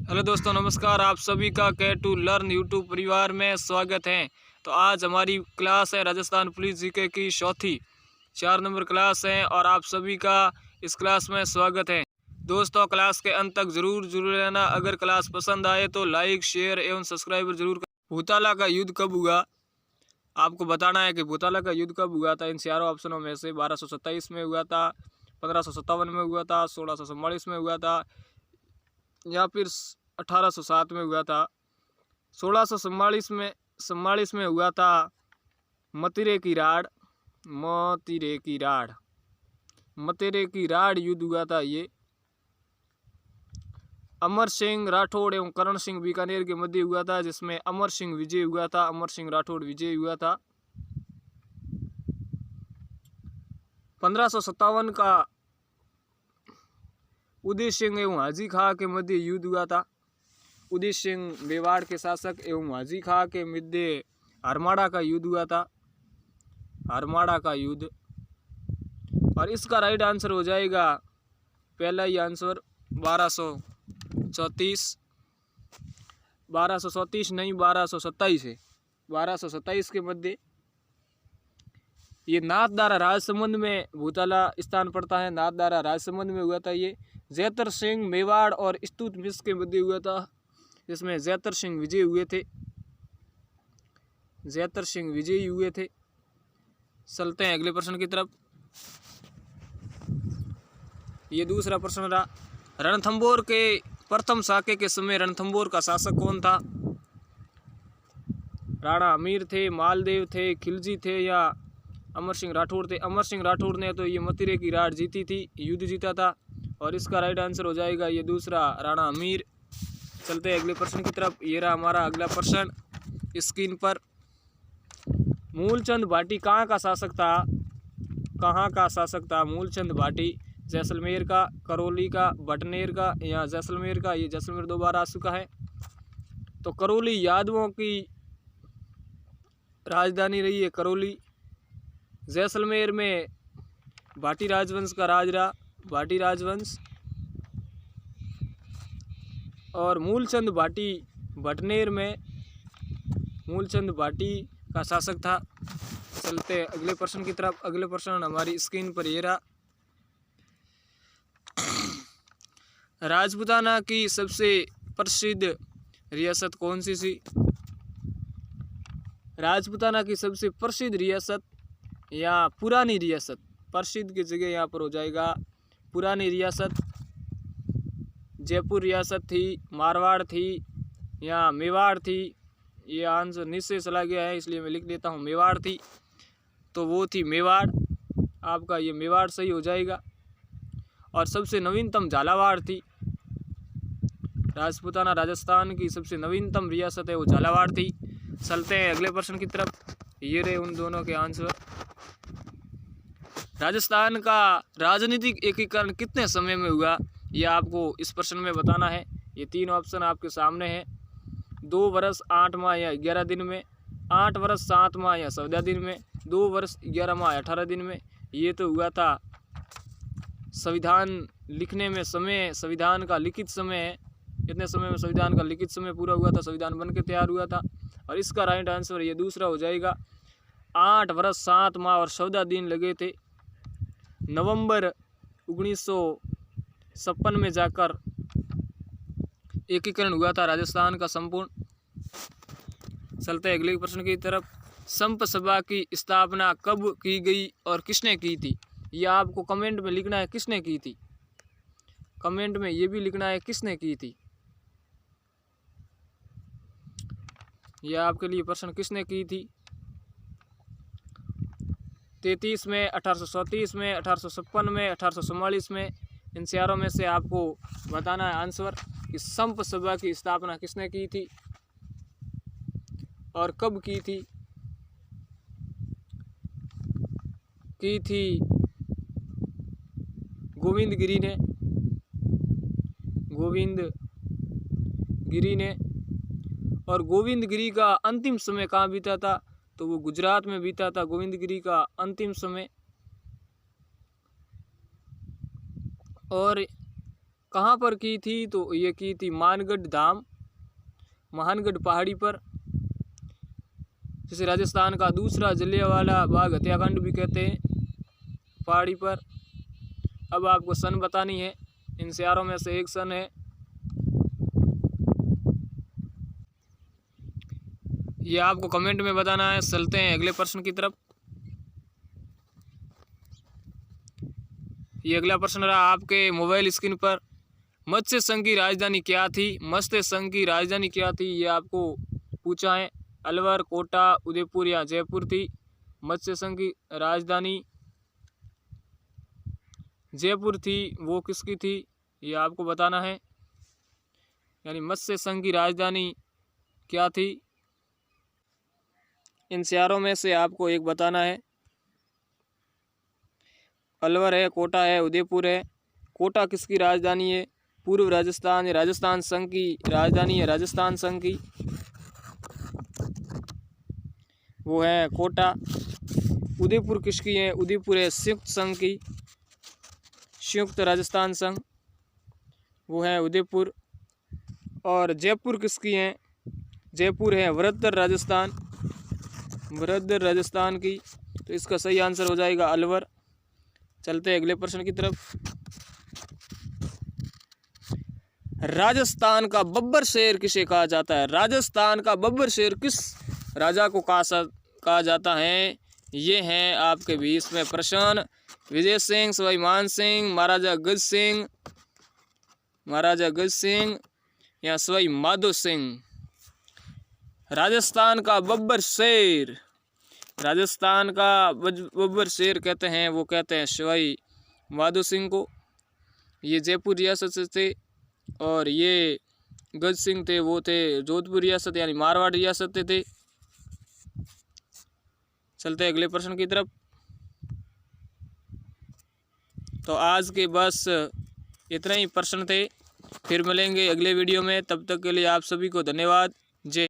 Hello दोस्तों, नमस्कार। आप सभी का के टू लर्न यूट्यूब परिवार में स्वागत है। तो आज हमारी क्लास है राजस्थान पुलिस जीके की चौथी 4 नंबर क्लास है और आप सभी का इस क्लास में स्वागत है। दोस्तों, क्लास के अंत तक जरूर रहना। अगर क्लास पसंद आए तो लाइक, शेयर एवं सब्सक्राइब जरूर करें। भूताला का युद्ध कब हुआ? आपको बताना है कि भूताला का युद्ध कब हुआ था। इन चारों ऑप्शनों में से 1227 में हुआ था, 1557 में हुआ था, 1644 में हुआ था या फिर 1807 में हुआ था। 1644 में हुआ था मतिरे की राड़ युद्ध हुआ था। ये अमर सिंह राठौड़ एवं करण सिंह बीकानेर के मध्य हुआ था, जिसमें अमर सिंह विजय हुआ था। अमर सिंह राठौड़ विजय हुआ था। 1557 का उदय सिंह एवं हाजी खां के मध्य युद्ध हुआ था। उदय सिंह मेवाड़ के शासक एवं हाजी खां के मध्य हरमाड़ा का युद्ध हुआ था। हरमाड़ा का युद्ध। और इसका राइट आंसर हो जाएगा पहला ही आंसर 1234 नहीं 1227 है। 1227 के मध्य ये नाथद्वारा राजसमंद में भूताला स्थान पड़ता है। नाथद्वारा राजसमंद में हुआ था। ये जैतर सिंह मेवाड़ और इल्तुतमिश के मध्य हुआ था, जिसमें जैतर सिंह विजय हुए थे। जैतर सिंह विजयी हुए थे। चलते हैं अगले प्रश्न की तरफ। ये दूसरा प्रश्न रहा। रणथंभौर के प्रथम साके के समय रणथंभौर का शासक कौन था? राणा अमीर थे, मालदेव थे, खिलजी थे या अमर सिंह राठौड़ थे? अमर सिंह राठौड़ ने तो ये मतिरे की राड़ जीती थी, युद्ध जीता था। और इसका राइट आंसर हो जाएगा ये दूसरा, राणा अमीर। चलते हैं अगले प्रश्न की तरफ। ये रहा हमारा अगला प्रश्न स्क्रीन पर। मूलचंद भाटी कहाँ का शासक था? कहाँ का शासक था मूलचंद भाटी? जैसलमेर का, करौली का, भटनेर का या जैसलमेर का? ये जैसलमेर 2 बार आ चुका है। तो करौली यादवों की राजधानी रही है करौली। जैसलमेर में भाटी राजवंश का राज रहा, भाटी राजवंश। और मूलचंद भाटी भटनेर में मूलचंद भाटी का शासक था। चलते अगले प्रश्न की तरफ। अगले प्रश्न हमारी स्क्रीन पर ये रहा। राजपूताना की सबसे प्रसिद्ध रियासत कौन सी थी? राजपूताना की सबसे प्रसिद्ध रियासत या पुरानी रियासत? प्रसिद्ध की जगह यहाँ पर हो जाएगा पुरानी रियासत। जयपुर रियासत थी, मारवाड़ थी या मेवाड़ थी? ये आंसर नीचे चला गया है, इसलिए मैं लिख देता हूँ मेवाड़ थी। तो वो थी मेवाड़। आपका ये मेवाड़ सही हो जाएगा। और सबसे नवीनतम झालावाड़ थी। राजपूताना राजस्थान की सबसे नवीनतम रियासत है, वो झालावाड़ थी। चलते हैं अगले प्रश्न की तरफ। ये रहे उन दोनों के आंसर। राजस्थान का राजनीतिक एकीकरण कितने समय में हुआ? यह आपको इस प्रश्न में बताना है। ये 3 ऑप्शन आपके सामने हैं। 2 वर्ष 8 माह या 11 दिन में, 8 वर्ष 7 माह या 14 दिन में, 2 वर्ष 11 माह 18 दिन में। ये तो हुआ था संविधान लिखने में समय, संविधान का लिखित समय है। कितने समय में संविधान का लिखित समय पूरा हुआ था, संविधान बन के तैयार हुआ था। और इसका राइट आंसर ये दूसरा हो जाएगा। 8 वर्ष 7 माह और 14 दिन लगे थे। नवंबर 1956 में जाकर एकीकरण हुआ था राजस्थान का संपूर्ण। चलते हैं अगले प्रश्न की तरफ। संप सभा की स्थापना कब की गई और किसने की थी? यह आपको कमेंट में लिखना है किसने की थी। कमेंट में ये भी लिखना है किसने की थी। यह आपके लिए प्रश्न किसने की थी। 33 में, 1837 में, 1856 में, 1844 में। इन चारों में से आपको बताना है आंसर कि संप सभा की स्थापना किसने की थी और कब की थी। गोविंद गिरी ने। और गोविंद गिरी का अंतिम समय कहाँ बीता था? तो वो गुजरात में बीता था गोविंद गिरी का अंतिम समय। और कहाँ पर की थी, तो ये की थी मानगढ़ धाम, मानगढ़ पहाड़ी पर, जिसे राजस्थान का दूसरा जलियांवाला बाग हत्याकांड भी कहते हैं, पहाड़ी पर। अब आपको सन बतानी है, इन चारों में से एक सन है। ये आपको कमेंट में बताना है। चलते हैं अगले प्रश्न की तरफ। ये अगला प्रश्न रहा आपके मोबाइल स्क्रीन पर। मत्स्य संघ की राजधानी क्या थी? मत्स्य संघ की राजधानी क्या थी, ये आपको पूछा है। अलवर, कोटा, उदयपुर या जयपुर थी मत्स्य संघ की राजधानी? जयपुर थी। वो किसकी थी, ये आपको बताना है। यानी मत्स्य संघ की राजधानी क्या थी? इन चारों में से आपको एक बताना है। अलवर है, कोटा है, उदयपुर है। कोटा किसकी राजधानी है? पूर्व राजस्थान या राजस्थान संघ की राजधानी है, राजस्थान संघ की, वो है कोटा। उदयपुर किसकी है? उदयपुर है संयुक्त संघ की, संयुक्त राजस्थान संघ, वो है उदयपुर। और जयपुर किसकी है? जयपुर है वृहत्तर राजस्थान, वृहत्तर राजस्थान की। तो इसका सही आंसर हो जाएगा अलवर। चलते हैं अगले प्रश्न की तरफ। राजस्थान का बब्बर शेर किसे कहा जाता है? राजस्थान का बब्बर शेर किस राजा को कहा जाता है? ये हैं आपके 20 में प्रश्न। विजय सिंह, सवाई मान सिंह, महाराजा गज सिंह, महाराजा गज सिंह या सवाई माधो सिंह? राजस्थान का बब्बर शेर, राजस्थान का बब्बर शेर कहते हैं, वो कहते हैं सवाई माधो सिंह को। ये जयपुर रियासत से थे। और ये गज सिंह थे, वो थे जोधपुर रियासत यानी मारवाड़ रियासत से थे। चलते हैं अगले प्रश्न की तरफ। तो आज के बस इतने ही प्रश्न थे। फिर मिलेंगे अगले वीडियो में, तब तक के लिए आप सभी को धन्यवाद। जय